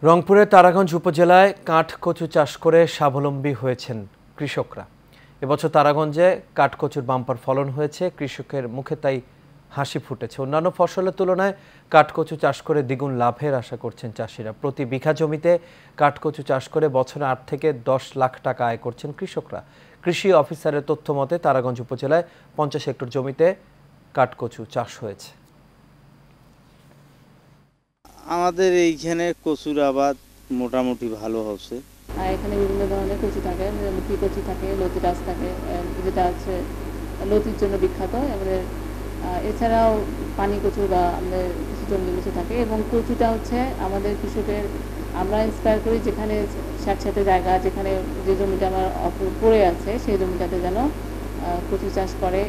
রংপুরের তারাগঞ্জ উপজেলায় কাঠকচু চাষ করে স্বাবলম্বী হয়েছেন কৃষকরা। এবছর তারাগঞ্জে কাঠকচুর বাম্পার ফলন হয়েছে, কৃষকের মুখে তাই হাসি ফুটেছে। অন্যান্য ফসলের তুলনায় কাঠকচু চাষ করে দ্বিগুণ লাভের আশা করছেন চাষিরা। প্রতি বিঘা জমিতে কাঠকচু চাষ করে বছরে ৮ থেকে ১০ লাখ টাকা আয় করছেন কৃষকরা। কৃষি অফিসারের তথ্য মতে তারাগঞ্জ উপজেলায় ৫০ হেক্টর জমিতে কাঠকচু চাষ হয়েছে। আমাদের এইখানে কচুর আবাদ মোটামুটি ভালো হচ্ছে। এখানে বিভিন্ন ধরনের কচু থাকে, লতি কচু থাকে, লতি গাছ থাকে, যেটা আছে লতির জন্য বিখ্যাত। আমাদের এছাড়াও পানি কচু বা আমাদের কিছু জঙ্গলি কচু থাকে। এবং কচুটা হচ্ছে আমাদের কৃষকের, আমরা ইন্সপায়ার করি যেখানে স্যাঁতস্যাঁতে জায়গা, যেখানে যে জমিটা আমার পড়ে আছে সেই জমিটাতে যেন কচু চাষ করে।